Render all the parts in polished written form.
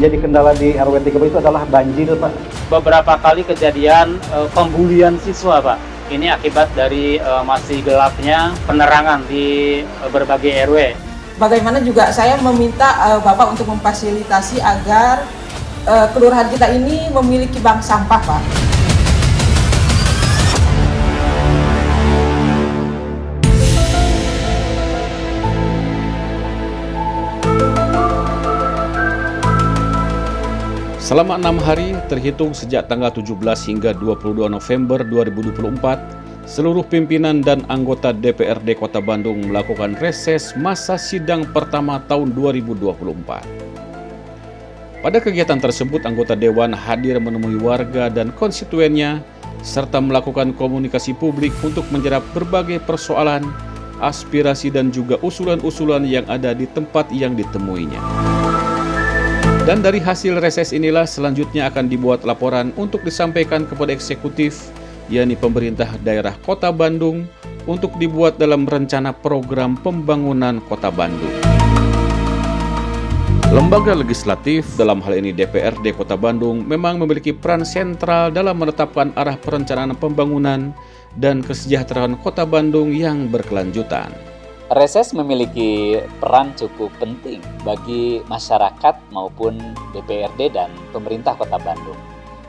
menjadi kendala di RW 13 itu adalah banjir, Pak. Beberapa kali kejadian pembulian siswa, Pak. Ini akibat dari masih gelapnya penerangan di berbagai RW. Bagaimana juga saya meminta Bapak untuk memfasilitasi agar kelurahan kita ini memiliki bank sampah, Pak. Selama 6 hari, terhitung sejak tanggal 17 hingga 22 November 2024, seluruh pimpinan dan anggota DPRD Kota Bandung melakukan reses masa sidang pertama tahun 2024. Pada kegiatan tersebut, anggota Dewan hadir menemui warga dan konstituennya, serta melakukan komunikasi publik untuk menyerap berbagai persoalan, aspirasi dan juga usulan-usulan yang ada di tempat yang ditemuinya. Dan dari hasil reses inilah selanjutnya akan dibuat laporan untuk disampaikan kepada eksekutif, yakni pemerintah daerah Kota Bandung, untuk dibuat dalam rencana program pembangunan Kota Bandung. Lembaga legislatif, dalam hal ini DPRD Kota Bandung, memang memiliki peran sentral dalam menetapkan arah perencanaan pembangunan dan kesejahteraan Kota Bandung yang berkelanjutan. Reses memiliki peran cukup penting bagi masyarakat maupun DPRD dan pemerintah Kota Bandung.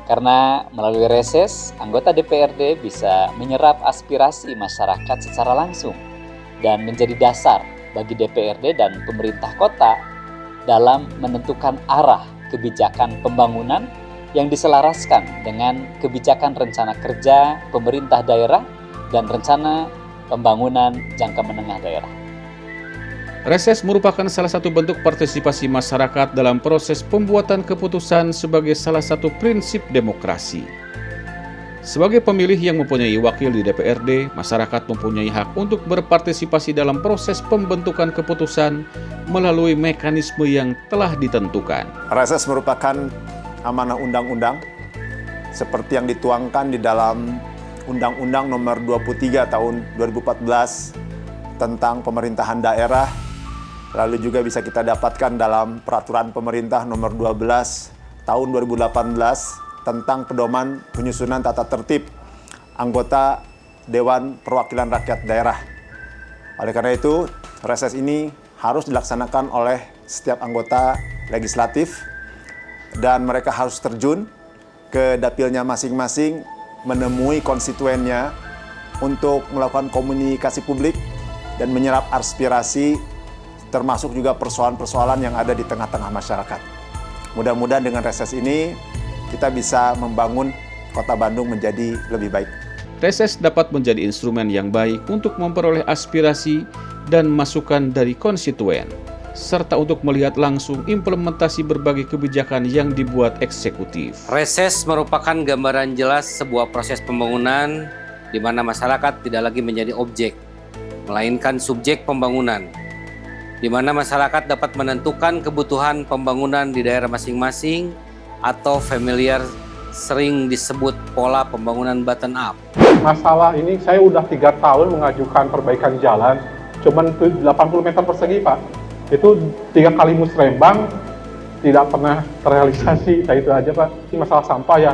Karena melalui reses, anggota DPRD bisa menyerap aspirasi masyarakat secara langsung dan menjadi dasar bagi DPRD dan pemerintah kota dalam menentukan arah kebijakan pembangunan yang diselaraskan dengan kebijakan rencana kerja pemerintah daerah dan rencana pembangunan jangka menengah daerah. Reses merupakan salah satu bentuk partisipasi masyarakat dalam proses pembuatan keputusan sebagai salah satu prinsip demokrasi. Sebagai pemilih yang mempunyai wakil di DPRD, masyarakat mempunyai hak untuk berpartisipasi dalam proses pembentukan keputusan melalui mekanisme yang telah ditentukan. Reses merupakan amanah undang-undang seperti yang dituangkan di dalam Undang-Undang Nomor 23 Tahun 2014 tentang pemerintahan daerah, lalu juga bisa kita dapatkan dalam Peraturan Pemerintah Nomor 12 Tahun 2018 tentang pedoman penyusunan tata tertib anggota Dewan Perwakilan Rakyat Daerah. Oleh karena itu, reses ini harus dilaksanakan oleh setiap anggota legislatif dan mereka harus terjun ke dapilnya masing-masing, menemui konstituennya untuk melakukan komunikasi publik dan menyerap aspirasi termasuk juga persoalan-persoalan yang ada di tengah-tengah masyarakat. Mudah-mudahan dengan reses ini kita bisa membangun Kota Bandung menjadi lebih baik. Reses dapat menjadi instrumen yang baik untuk memperoleh aspirasi dan masukan dari konstituen, serta untuk melihat langsung implementasi berbagai kebijakan yang dibuat eksekutif. Reses merupakan gambaran jelas sebuah proses pembangunan di mana masyarakat tidak lagi menjadi objek, melainkan subjek pembangunan, di mana masyarakat dapat menentukan kebutuhan pembangunan di daerah masing-masing atau familiar sering disebut pola pembangunan bottom up. Masalah ini saya udah 3 tahun mengajukan perbaikan jalan, cuman 80 meter persegi, Pak. Itu 3 kali musrembang, tidak pernah terrealisasi. Nah, itu aja, Pak. Ini masalah sampah ya.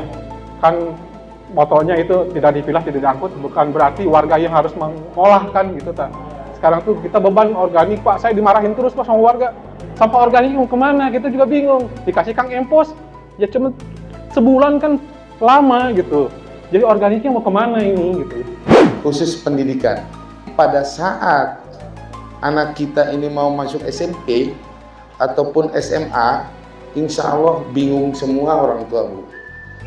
Kan motonya itu tidak dipilah, tidak diangkut, bukan berarti warga yang harus mengolah kan gitu, Pak. Sekarang tuh kita beban organik, Pak. Saya dimarahin terus, Pak, sama warga. Sampah organik mau kemana? Kita juga bingung. Dikasih Kang Empos, ya cuma sebulan kan lama gitu. Jadi organiknya mau kemana ini gitu. Khusus pendidikan. Pada saat anak kita ini mau masuk SMP ataupun SMA, insya Allah bingung semua orang tua, Bu.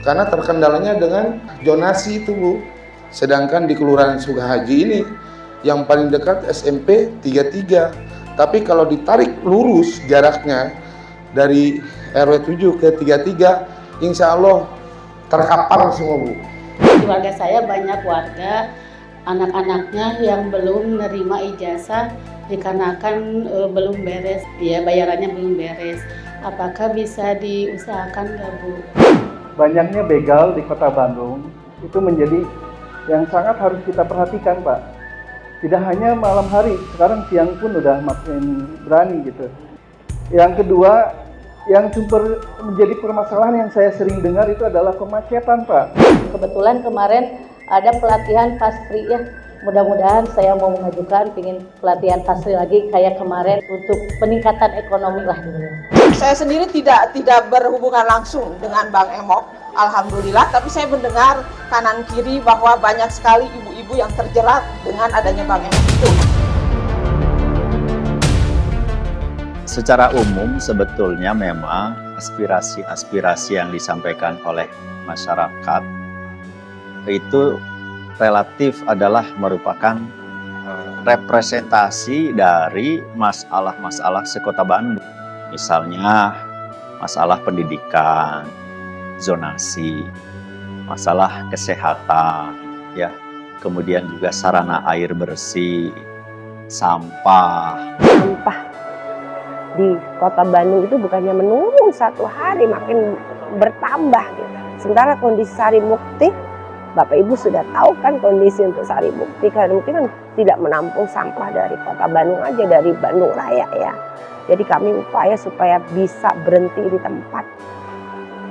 Karena terkendalanya dengan zonasi itu, Bu. Sedangkan di Kelurahan Sukahaji ini, yang paling dekat SMP 33. Tapi kalau ditarik lurus jaraknya dari RW 7 ke 33, insya Allah terkapar semua, Bu. Di warga saya banyak warga, anak-anaknya yang belum menerima ijazah dikarenakan belum beres, ya bayarannya belum beres. Apakah bisa diusahakan nggak, Bu? Banyaknya begal di Kota Bandung itu menjadi yang sangat harus kita perhatikan, Pak. Tidak hanya malam hari, sekarang siang pun udah makin berani gitu. Yang kedua, yang sumber menjadi permasalahan yang saya sering dengar itu adalah kemacetan, Pak. Kebetulan kemarin ada pelatihan Fastri ya. Mudah-mudahan saya mau mengajukan ingin pelatihan Fastri lagi kayak kemarin untuk peningkatan ekonomi lah gitu. Saya sendiri tidak berhubungan langsung dengan Bang Emok, alhamdulillah, tapi saya mendengar kanan kiri bahwa banyak sekali ibu-ibu yang terjerat dengan adanya Bang Emok itu. Secara umum sebetulnya memang aspirasi-aspirasi yang disampaikan oleh masyarakat itu relatif adalah merupakan representasi dari masalah-masalah sekota Bandung. Misalnya masalah pendidikan, zonasi, masalah kesehatan, ya, kemudian juga sarana air bersih, sampah. Sampah di kota Bandung itu bukannya menurun satu hari, makin bertambah gitu. Sementara kondisi Sarimukti, Bapak Ibu sudah tahu kan kondisi untuk Sarimukti, karena mungkin kan tidak menampung sampah dari kota Bandung aja, dari Bandung Raya ya. Jadi kami upaya supaya bisa berhenti di tempat,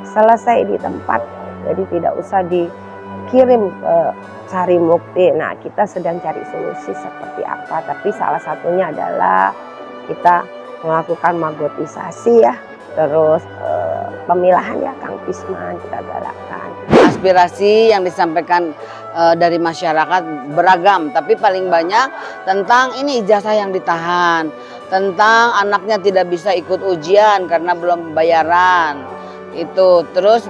selesai di tempat, jadi tidak usah dikirim ke Sarimukti. Nah, kita sedang cari solusi seperti apa, tapi salah satunya adalah kita melakukan magotisasi ya, terus pemilahan ya Kang Pisman kita galakkan. Aspirasi yang disampaikan dari masyarakat beragam, tapi paling banyak tentang ini ijazah yang ditahan, tentang anaknya tidak bisa ikut ujian karena belum bayaran itu, terus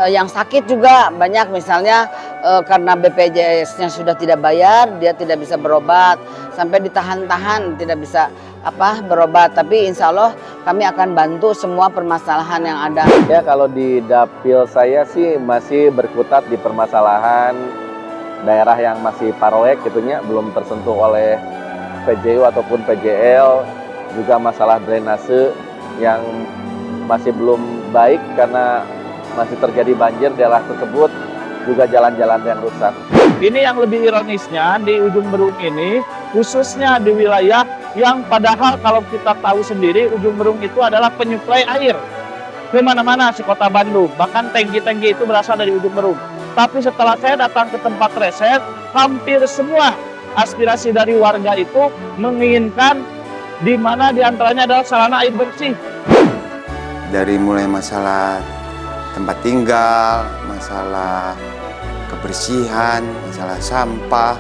yang sakit juga banyak, misalnya karena BPJS-nya sudah tidak bayar, dia tidak bisa berobat, sampai ditahan-tahan tidak bisa berobat. Tapi insya Allah kami akan bantu semua permasalahan yang ada. Ya, kalau di dapil saya sih masih berkutat di permasalahan daerah yang masih paroek gitunya, belum tersentuh oleh PJU ataupun PJL, juga masalah drainase yang masih belum baik karena masih terjadi banjir di daerah tersebut, juga jalan-jalan yang rusak. Ini yang lebih ironisnya di Ujung Berung ini, khususnya di wilayah yang padahal kalau kita tahu sendiri Ujung Berung itu adalah penyuplai air kemana-mana si kota Bandung. Bahkan tangki-tangki itu berasal dari Ujung Berung. Tapi setelah saya datang ke tempat reses, hampir semua aspirasi dari warga itu menginginkan di mana diantaranya adalah sarana air bersih. Dari mulai masalah tempat tinggal, masalah kebersihan, masalah sampah,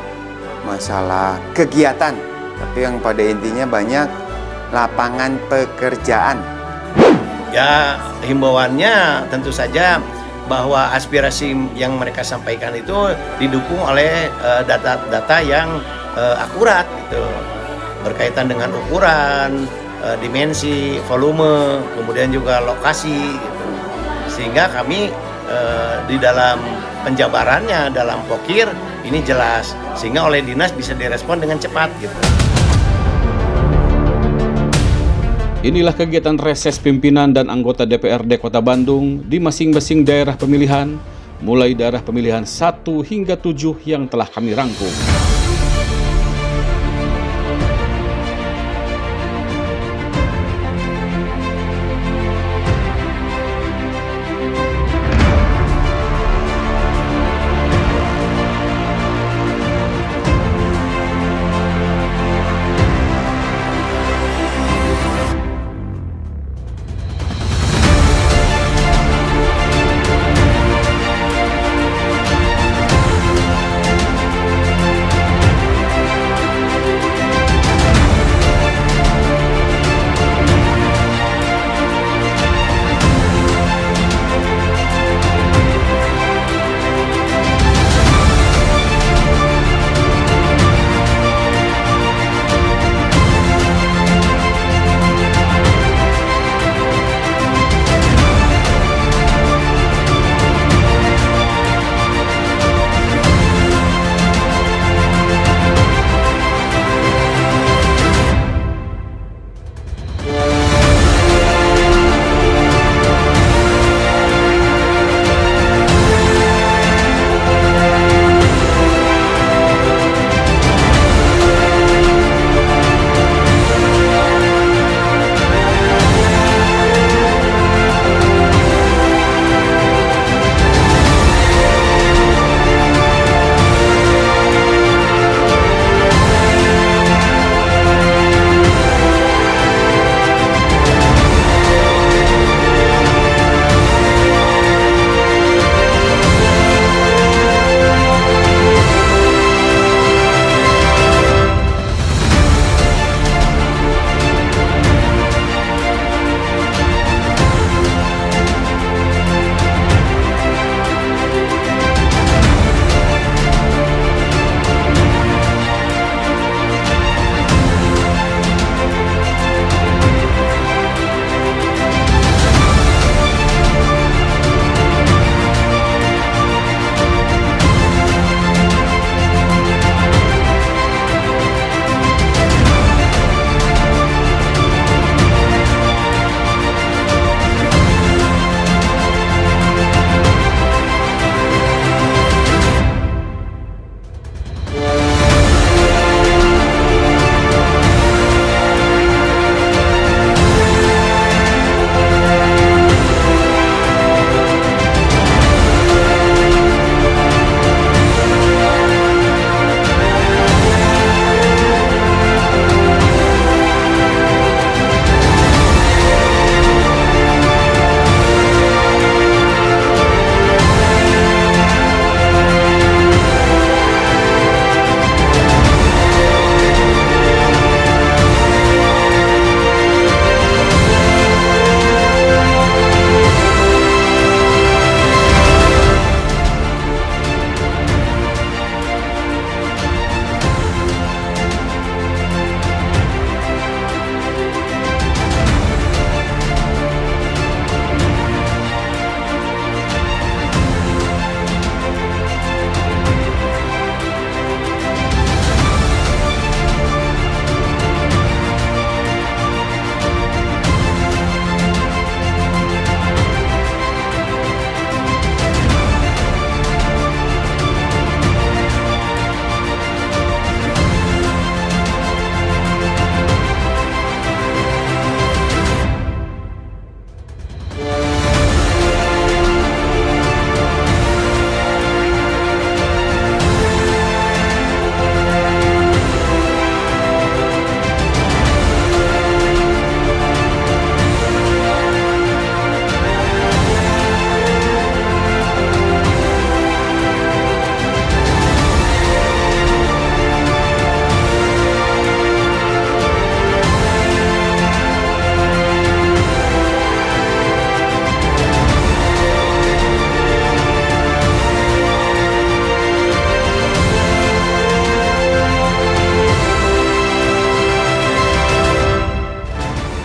masalah kegiatan. Tapi yang pada intinya banyak lapangan pekerjaan. Ya, himbauannya tentu saja bahwa aspirasi yang mereka sampaikan itu didukung oleh data-data yang akurat gitu, berkaitan dengan ukuran, dimensi, volume, kemudian juga lokasi gitu. Sehingga kami di dalam penjabarannya dalam pokir ini jelas, sehingga oleh dinas bisa direspon dengan cepat gitu. Inilah kegiatan reses pimpinan dan anggota DPRD Kota Bandung di masing-masing daerah pemilihan, mulai daerah pemilihan 1 hingga 7 yang telah kami rangkum.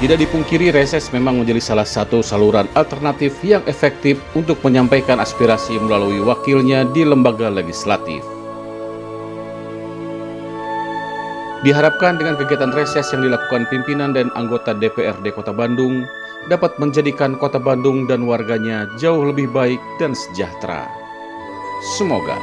Tidak dipungkiri, reses memang menjadi salah satu saluran alternatif yang efektif untuk menyampaikan aspirasi melalui wakilnya di lembaga legislatif. Diharapkan dengan kegiatan reses yang dilakukan pimpinan dan anggota DPRD Kota Bandung dapat menjadikan Kota Bandung dan warganya jauh lebih baik dan sejahtera. Semoga.